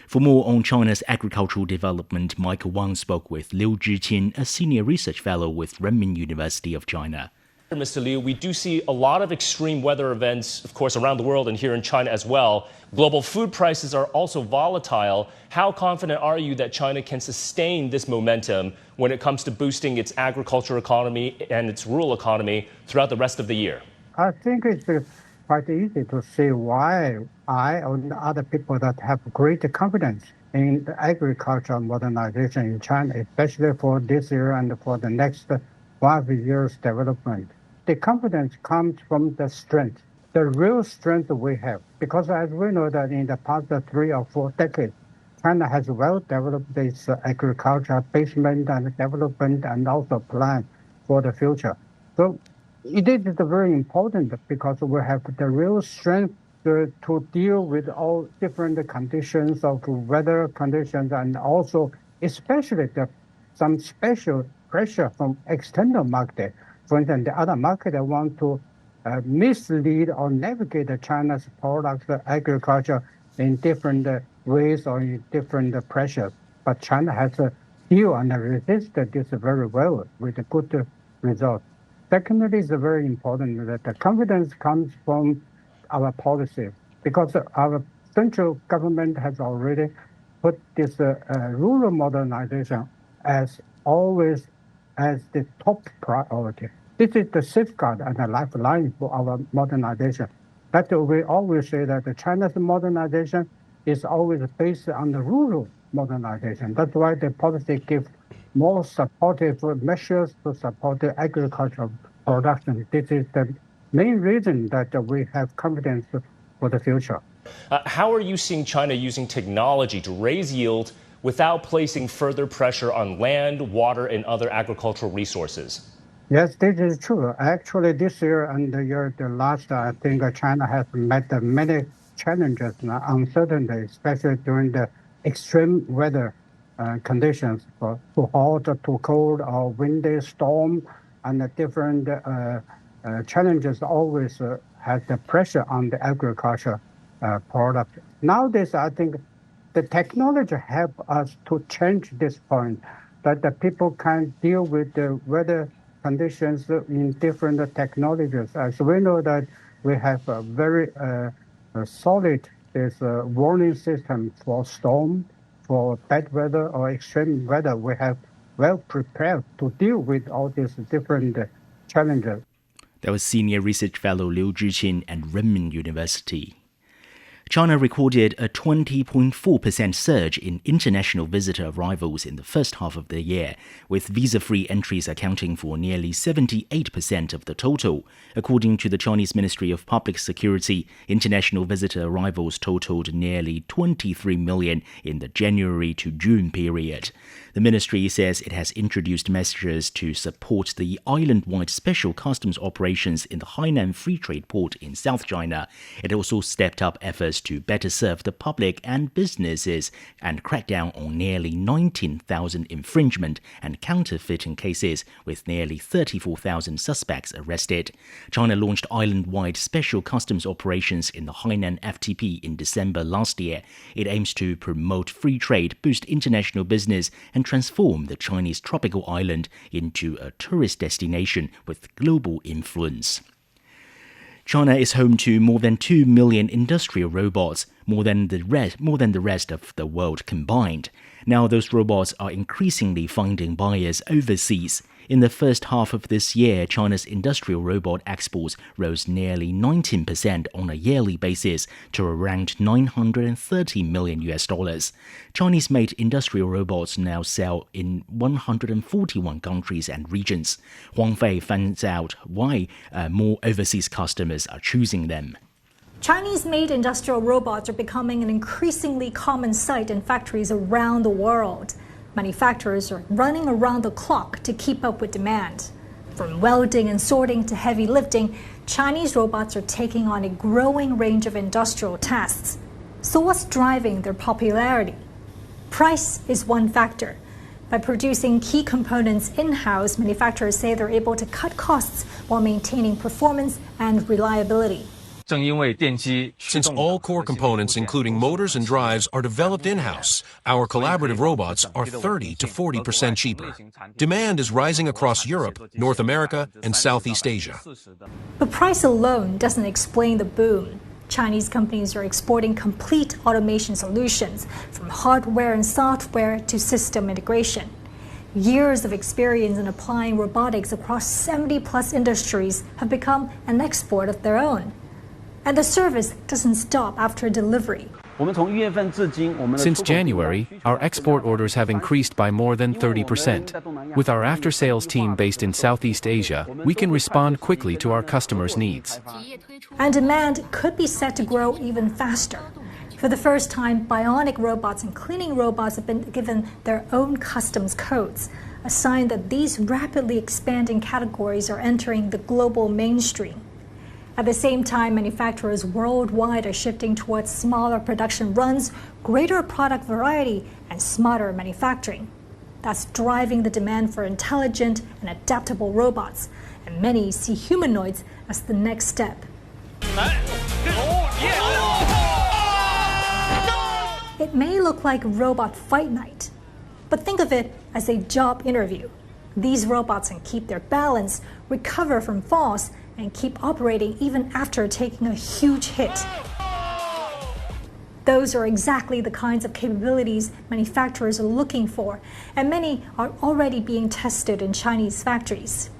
For more on China's agricultural development, Michael Wang spoke with Liu Zhiqin, a senior research fellow with Renmin University of China. Mr. Liu, we do see a lot of extreme weather events, of course, around the world and here in China as well. Global food prices are also volatile. How confident are you that China can sustain this momentum when it comes to boosting its agricultural economy and its rural economy throughout the rest of the year? I think it's quite easy to see why I and other people that have great confidence in the agricultural modernization in China, especially for this year and for the next 5 years development. The confidence comes from the strength, the real strength we have. Because as we know that in the past 3 or 4 decades, China has well developed its agricultural basement and development and also plan for the future. So it is very important because we have the real strength to deal with all different conditions of weather conditions and also especially some special pressure from external market. For instance, the other market that want to mislead or navigate China's products, agriculture in different ways or in different pressures. But China has deal and resisted this very well with a good result. Secondly, it's very important that the confidence comes from our policy because our central government has already put this rural modernization as always as the top priority. This is the safeguard and the lifeline for our modernization. But we always say that China's modernization is always based on the rural modernization. That's why the policy gives more supportive measures to support the agricultural production. This is the main reason that we have confidence for the future. How are you seeing China using technology to raise yield without placing further pressure on land, water, and other agricultural resources? Yes, this is true. Actually, this year and the last, I think China has met many challenges and uncertainty, especially during the extreme weather conditions, for too hot, too cold, or windy storm, and the different challenges always has the pressure on the agriculture product. Nowadays, I think the technology help us to change this point, that the people can deal with the weather conditions in different technologies. As we know that we have a very solid warning system for storm, for bad weather or extreme weather. We have well prepared to deal with all these different challenges. That was Senior Research Fellow Liu Zhiqin at Renmin University. China recorded a 20.4% surge in international visitor arrivals in the first half of the year, with visa-free entries accounting for nearly 78% of the total. According to the Chinese Ministry of Public Security, international visitor arrivals totaled nearly 23 million in the January to June period. The ministry says it has introduced measures to support the island-wide special customs operations in the Hainan Free Trade Port in South China. It also stepped up efforts to better serve the public and businesses and crack down on nearly 19,000 infringement and counterfeiting cases, with nearly 34,000 suspects arrested. China launched island-wide special customs operations in the Hainan FTP in December last year. It aims to promote free trade, boost international business, and transform the Chinese tropical island into a tourist destination with global influence. China is home to more than 2 million industrial robots, more than the rest of the world combined. Now those robots are increasingly finding buyers overseas. In the first half of this year, China's industrial robot exports rose nearly 19% on a yearly basis to around $930 million. Chinese-made industrial robots now sell in 141 countries and regions. Wang finds out why more overseas customers are choosing them. Chinese-made industrial robots are becoming an increasingly common sight in factories around the world. Manufacturers are running around the clock to keep up with demand. From welding and sorting to heavy lifting, Chinese robots are taking on a growing range of industrial tasks. So what's driving their popularity? Price is one factor. By producing key components in-house, manufacturers say they're able to cut costs while maintaining performance and reliability. Since all core components, including motors and drives, are developed in-house, our collaborative robots are 30 to 40% cheaper. Demand is rising across Europe, North America, and Southeast Asia. But price alone doesn't explain the boom. Chinese companies are exporting complete automation solutions, from hardware and software to system integration. Years of experience in applying robotics across 70-plus industries have become an export of their own. And the service doesn't stop after delivery. Since January, our export orders have increased by more than 30%. With our after-sales team based in Southeast Asia, we can respond quickly to our customers' needs. And demand could be set to grow even faster. For the first time, bionic robots and cleaning robots have been given their own customs codes, a sign that these rapidly expanding categories are entering the global mainstream. At the same time, manufacturers worldwide are shifting towards smaller production runs, greater product variety, and smarter manufacturing. That's driving the demand for intelligent and adaptable robots, and many see humanoids as the next step. It may look like robot fight night, but think of it as a job interview. These robots can keep their balance, recover from falls, and keep operating even after taking a huge hit. Those are exactly the kinds of capabilities manufacturers are looking for, and many are already being tested in Chinese factories.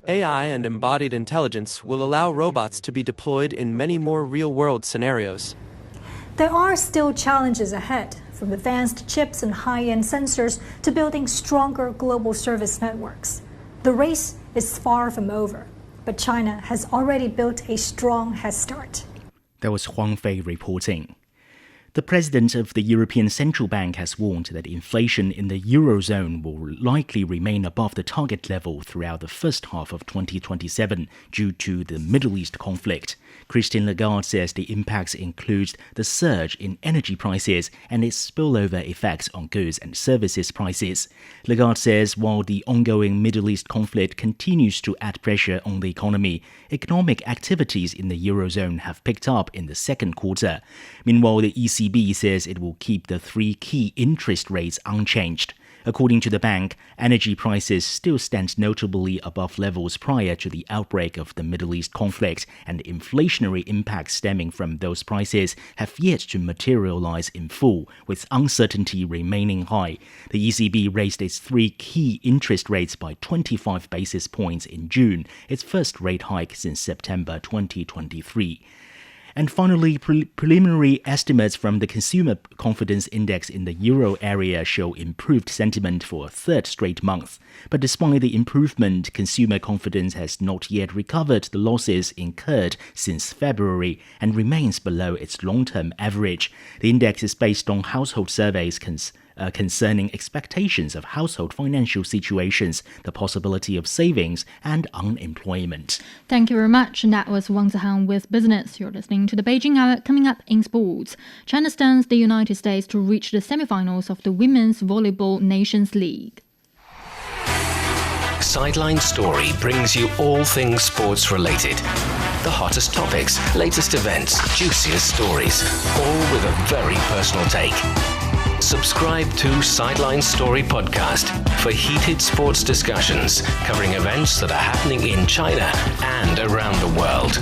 AI and embodied intelligence will allow robots to be deployed in many more real-world scenarios. There are still challenges ahead, from advanced chips and high-end sensors to building stronger global service networks. The race is far from over, but China has already built a strong head start. That was Huang Fei reporting. The president of the European Central Bank has warned that inflation in the Eurozone will likely remain above the target level throughout the first half of 2027 due to the Middle East conflict. Christine Lagarde says the impacts include the surge in energy prices and its spillover effects on goods and services prices. Lagarde says while the ongoing Middle East conflict continues to add pressure on the economy, economic activities in the Eurozone have picked up in the second quarter. Meanwhile, the ECB says it will keep the three key interest rates unchanged. According to the bank, energy prices still stand notably above levels prior to the outbreak of the Middle East conflict, and inflationary impacts stemming from those prices have yet to materialize in full, with uncertainty remaining high. The ECB raised its three key interest rates by 25 basis points in June, its first rate hike since September 2023. And finally, preliminary estimates from the Consumer Confidence Index in the euro area show improved sentiment for a third straight month. But despite the improvement, consumer confidence has not yet recovered the losses incurred since February and remains below its long-term average. The index is based on household surveys concerning expectations of household financial situations, the possibility of savings, and unemployment. Thank you very much. And that was Wang Zihang with Business. You're listening to the Beijing Hour. Coming up in sports, China stuns the United States to reach the semifinals of the Women's Volleyball Nations League. Sideline Story brings you all things sports related. The hottest topics, latest events, juiciest stories, all with a very personal take. Subscribe to Sideline Story Podcast for heated sports discussions covering events that are happening in China and around the world.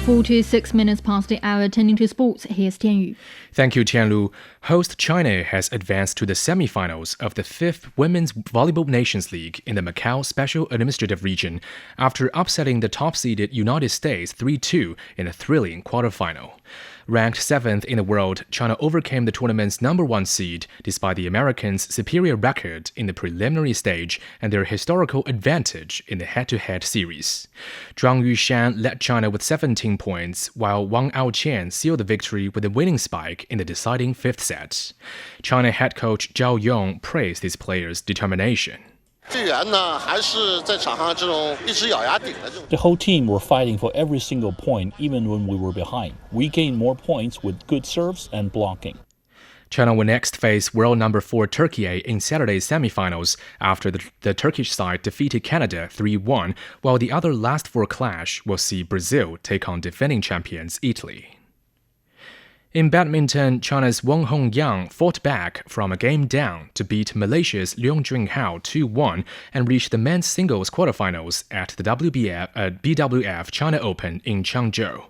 46 minutes past the hour, turning to sports. Here's Tianyu. Thank you, Tianlu. Host China has advanced to the semifinals of the 5th Women's Volleyball Nations League in the Macau Special Administrative Region after upsetting the top-seeded United States 3-2 in a thrilling quarterfinal. Ranked 7th in the world, China overcame the tournament's #1 seed despite the Americans' superior record in the preliminary stage and their historical advantage in the head-to-head series. Zhang Yushan led China with 17 points, while Wang Aoqian sealed the victory with a winning spike in the deciding 5th set. China head coach Zhao Yong praised his players' determination. The whole team were fighting for every single point, even when we were behind. We gained more points with good serves and blocking. China will next face world number 4 Turkey in Saturday's semifinals after the Turkish side defeated Canada 3-1, while the other last 4 clash will see Brazil take on defending champions Italy. In badminton, China's Wang Hongyang fought back from a game down to beat Malaysia's Leong Junhao 2-1 and reach the men's singles quarterfinals at the BWF China Open in Changzhou.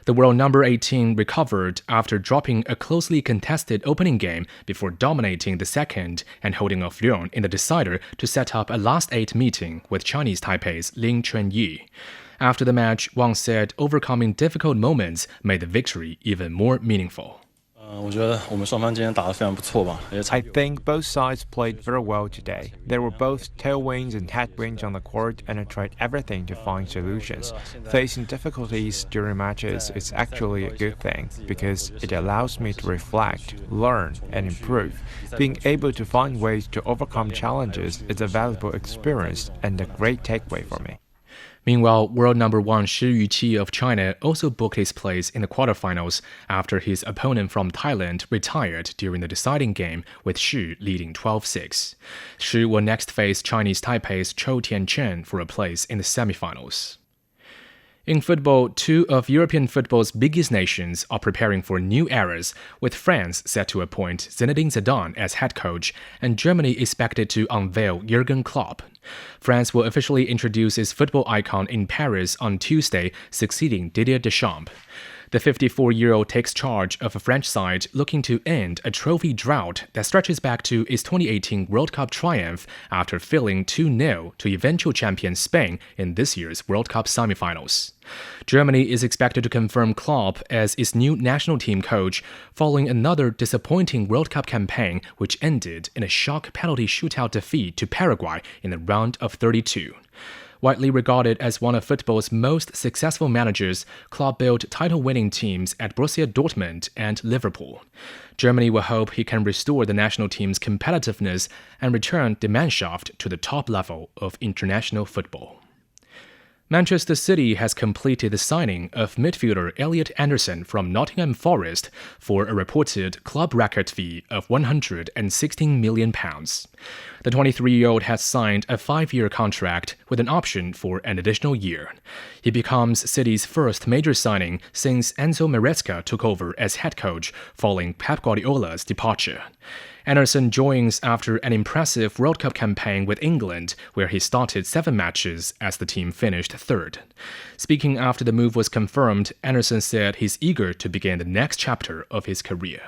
The world number 18 recovered after dropping a closely contested opening game before dominating the second and holding off Leong in the decider to set up a last 8 meeting with Chinese Taipei's Lin Chunyi. After the match, Wang said overcoming difficult moments made the victory even more meaningful. I think both sides played very well today. There were both tailwinds and headwinds on the court, and I tried everything to find solutions. Facing difficulties during matches is actually a good thing because it allows me to reflect, learn, and improve. Being able to find ways to overcome challenges is a valuable experience and a great takeaway for me. Meanwhile, world number 1 Shi Yuqi of China also booked his place in the quarterfinals after his opponent from Thailand retired during the deciding game, with Shi leading 12-6. Shi will next face Chinese Taipei's Chou Tianchen for a place in the semifinals. In football, 2 of European football's biggest nations are preparing for new eras, with France set to appoint Zinedine Zidane as head coach and Germany expected to unveil Jurgen Klopp. France will officially introduce its football icon in Paris on Tuesday, succeeding Didier Deschamps. The 54-year-old takes charge of a French side looking to end a trophy drought that stretches back to its 2018 World Cup triumph after failing 2-0 to eventual champion Spain in this year's World Cup semifinals. Germany is expected to confirm Klopp as its new national team coach following another disappointing World Cup campaign which ended in a shock penalty shootout defeat to Paraguay in the round of 32. Widely regarded as one of football's most successful managers, Klopp built title-winning teams at Borussia Dortmund and Liverpool. Germany will hope he can restore the national team's competitiveness and return the Mannschaft to the top level of international football. Manchester City has completed the signing of midfielder Elliot Anderson from Nottingham Forest for a reported club record fee of £116 million. The 23-year-old has signed a 5-year contract with an option for an additional year. He becomes City's first major signing since Enzo Maresca took over as head coach following Pep Guardiola's departure. Anderson joins after an impressive World Cup campaign with England, where he started 7 matches as the team finished 3rd. Speaking after the move was confirmed, Anderson said he's eager to begin the next chapter of his career.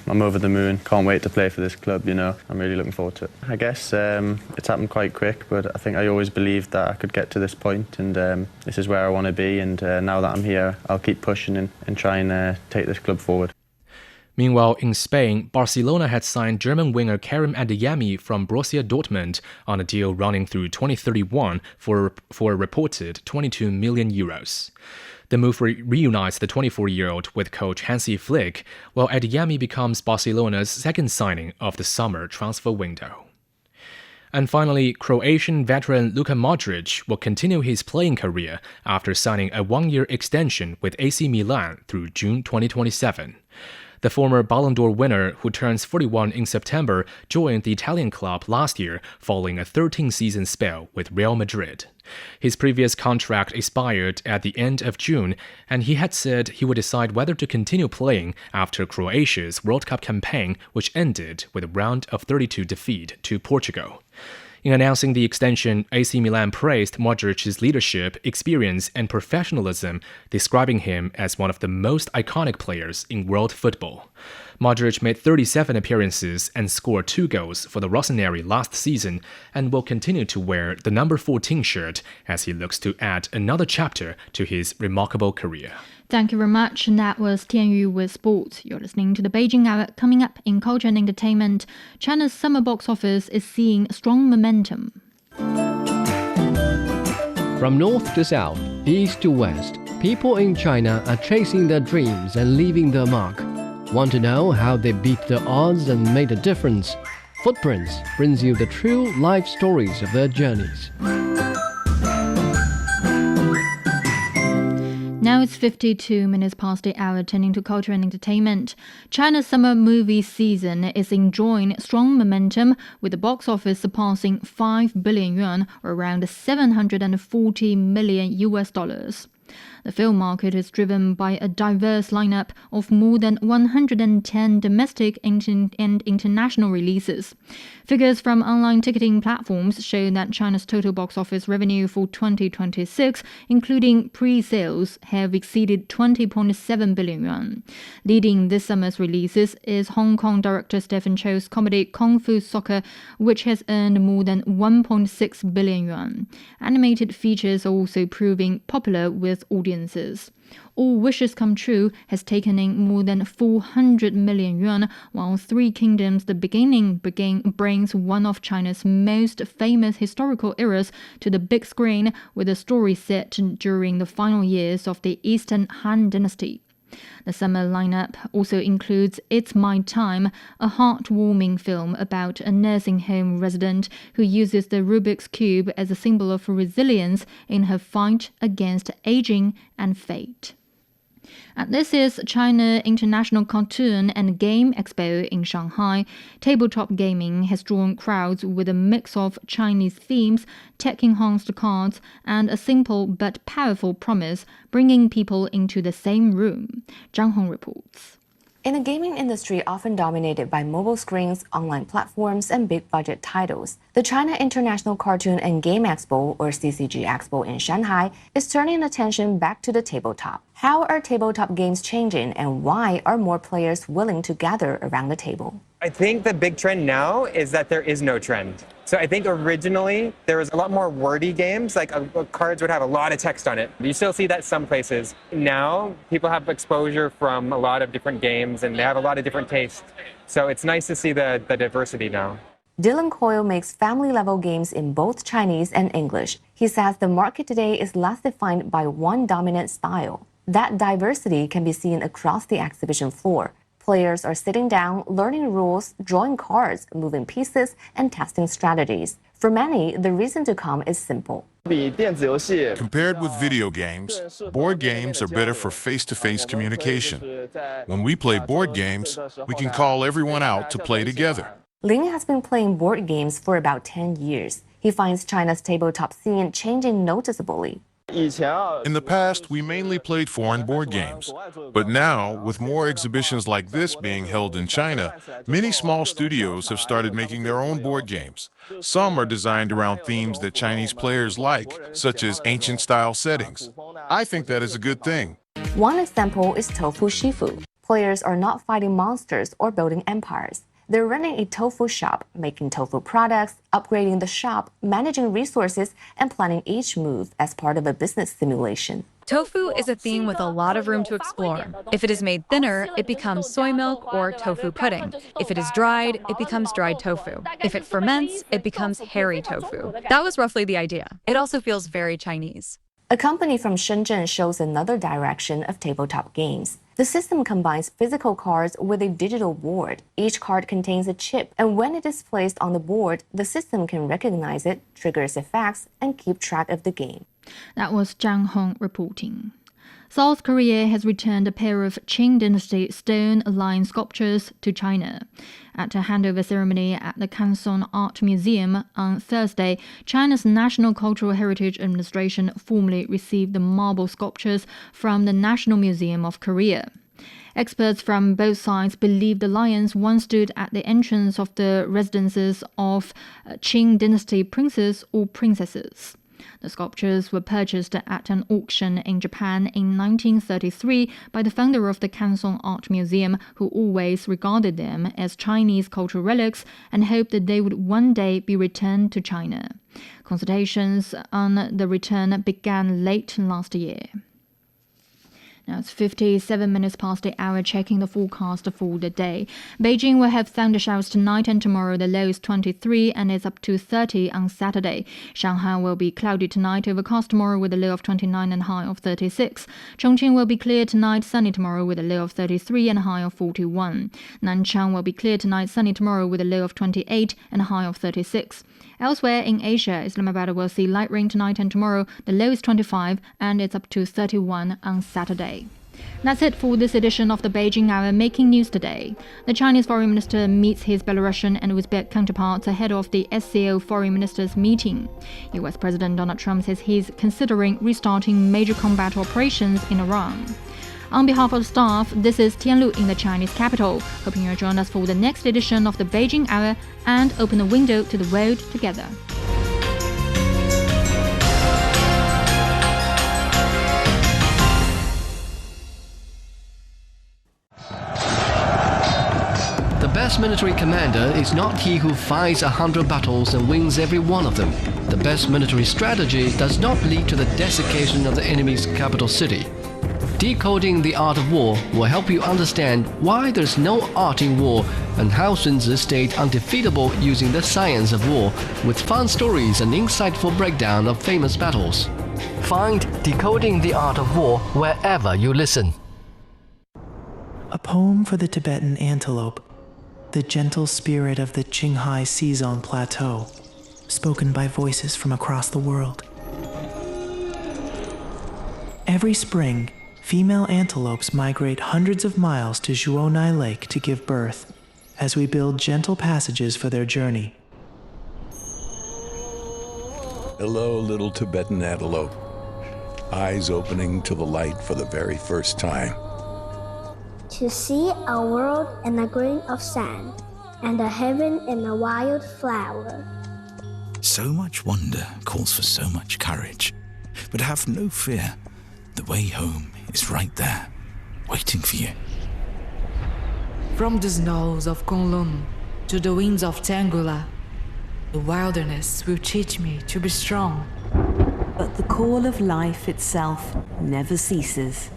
I'm over the moon, can't wait to play for this club, I'm really looking forward to it. I guess it's happened quite quick, but I think I always believed that I could get to this point, and this is where I want to be, and now that I'm here, I'll keep pushing and try and take this club forward. Meanwhile, in Spain, Barcelona had signed German winger Karim Adeyemi from Borussia Dortmund on a deal running through 2031 for a reported €22 million. The move reunites the 24-year-old with coach Hansi Flick, while Adeyemi becomes Barcelona's second signing of the summer transfer window. And finally, Croatian veteran Luka Modric will continue his playing career after signing a 1-year extension with AC Milan through June 2027. The former Ballon d'Or winner, who turns 41 in September, joined the Italian club last year following a 13-season spell with Real Madrid. His previous contract expired at the end of June, and he had said he would decide whether to continue playing after Croatia's World Cup campaign, which ended with a round of 32 defeat to Portugal. In announcing the extension, AC Milan praised Modric's leadership, experience, and professionalism, describing him as one of the most iconic players in world football. Modric made 37 appearances and scored 2 goals for the Rossoneri last season and will continue to wear the number 14 shirt as he looks to add another chapter to his remarkable career. Thank you very much. And that was Tianyu with sports. You're listening to the Beijing Hour. Coming up in culture and entertainment, China's summer box office is seeing strong momentum. From north to south, east to west, people in China are chasing their dreams and leaving their mark. Want to know how they beat the odds and made a difference? Footprints brings you the true life stories of their journeys. Now it's 52 minutes past the hour, turning to culture and entertainment. China's summer movie season is enjoying strong momentum, with the box office surpassing 5 billion yuan, or around $740 million. The film market is driven by a diverse lineup of more than 110 domestic and international releases. Figures from online ticketing platforms show that China's total box office revenue for 2026, including pre-sales, have exceeded 20.7 billion yuan. Leading this summer's releases is Hong Kong director Stephen Chow's comedy Kung Fu Soccer, which has earned more than 1.6 billion yuan. Animated features are also proving popular with audiences. All Wishes Come True has taken in more than 400 million yuan, while Three Kingdoms The Beginning brings one of China's most famous historical eras to the big screen, with a story set during the final years of the Eastern Han Dynasty. The summer lineup also includes It's My Time, a heartwarming film about a nursing home resident who uses the Rubik's Cube as a symbol of resilience in her fight against aging and fate. And this is China International Cartoon and Game Expo in Shanghai. Tabletop gaming has drawn crowds with a mix of Chinese themes, tech-enhanced cards, and a simple but powerful promise, bringing people into the same room. Zhang Hong reports. In the gaming industry often dominated by mobile screens, online platforms, and big-budget titles, the China International Cartoon and Game Expo, or CCG Expo in Shanghai, is turning attention back to the tabletop. How are tabletop games changing, and why are more players willing to gather around the table? I think the big trend now is that there is no trend. So I think originally there was a lot more wordy games, like cards would have a lot of text on it. You still see that some places. Now people have exposure from a lot of different games and they have a lot of different tastes. So it's nice to see the diversity now. Dylan Coyle makes family-level games in both Chinese and English. He says the market today is less defined by one dominant style. That diversity can be seen across the exhibition floor. Players are sitting down, learning rules, drawing cards, moving pieces, and testing strategies. For many, the reason to come is simple. Compared with video games, board games are better for face-to-face communication. When we play board games, we can call everyone out to play together. Ling has been playing board games for about 10 years. He finds China's tabletop scene changing noticeably. In the past, we mainly played foreign board games. But now, with more exhibitions like this being held in China, many small studios have started making their own board games. Some are designed around themes that Chinese players like, such as ancient-style settings. I think that is a good thing. One example is Tofu Shifu. Players are not fighting monsters or building empires. They're running a tofu shop, making tofu products, upgrading the shop, managing resources, and planning each move as part of a business simulation. Tofu is a theme with a lot of room to explore. If it is made thinner, it becomes soy milk or tofu pudding. If it is dried, it becomes dried tofu. If it ferments, it becomes hairy tofu. That was roughly the idea. It also feels very Chinese. A company from Shenzhen shows another direction of tabletop games. The system combines physical cards with a digital board. Each card contains a chip, and when it is placed on the board, the system can recognize it, triggers effects, and keep track of the game. That was Zhang Hong reporting. South Korea has returned a pair of Qing Dynasty stone lion sculptures to China. At a handover ceremony at the Kansong Art Museum on Thursday, China's National Cultural Heritage Administration formally received the marble sculptures from the National Museum of Korea. Experts from both sides believe the lions once stood at the entrance of the residences of Qing Dynasty princes or princesses. The sculptures were purchased at an auction in Japan in 1933 by the founder of the Kansong Art Museum, who always regarded them as Chinese cultural relics and hoped that they would one day be returned to China. Consultations on the return began late last year. Now it's 57 minutes past the hour, checking the forecast for the day. Beijing will have thunder showers tonight and tomorrow. The low is 23 and it's up to 30 on Saturday. Shanghai will be cloudy tonight, overcast tomorrow with a low of 29 and a high of 36. Chongqing will be clear tonight, sunny tomorrow with a low of 33 and a high of 41. Nanchang will be clear tonight, sunny tomorrow with a low of 28 and a high of 36. Elsewhere in Asia, Islamabad will see light rain tonight and tomorrow. The low is 25 and it's up to 31 on Saturday. That's it for this edition of the Beijing Hour, making news today. The Chinese foreign minister meets his Belarusian and Uzbek counterparts ahead of the SCO foreign ministers meeting. US President Donald Trump says he's considering restarting major combat operations in Iran. On behalf of the staff, this is Tianlu in the Chinese capital, hoping you'll join us for the next edition of the Beijing Hour and open a window to the world together. The best military commander is not he who fights 100 battles and wins every one of them. The best military strategy does not lead to the desiccation of the enemy's capital city. Decoding the Art of War will help you understand why there's no art in war and how Sun Tzu stayed undefeatable using the science of war, with fun stories and insightful breakdown of famous battles. Find Decoding the Art of War wherever you listen. A poem for the Tibetan antelope, the gentle spirit of the Shanghai Seazon Plateau, spoken by voices from across the world. Every spring, female antelopes migrate hundreds of miles to Zhuonai Lake to give birth, as we build gentle passages for their journey. Hello, little Tibetan antelope. Eyes opening to the light for the very first time. To see a world in a grain of sand, and a heaven in a wild flower. So much wonder calls for so much courage. But have no fear. The way home is right there, waiting for you. From the snows of Kunlun to the winds of Tangula, the wilderness will teach me to be strong. But the call of life itself never ceases.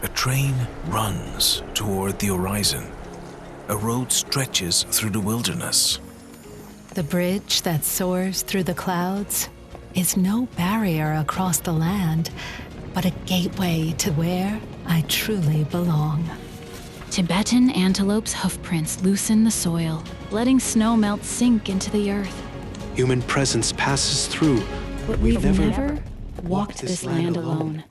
A train runs toward the horizon. a road stretches through the wilderness. The bridge that soars through the clouds is no barrier across the land, but a gateway to where I truly belong. Tibetan antelope's hoofprints loosen the soil, letting snow melt sink into the earth. Human presence passes through, but we've never walked this land alone.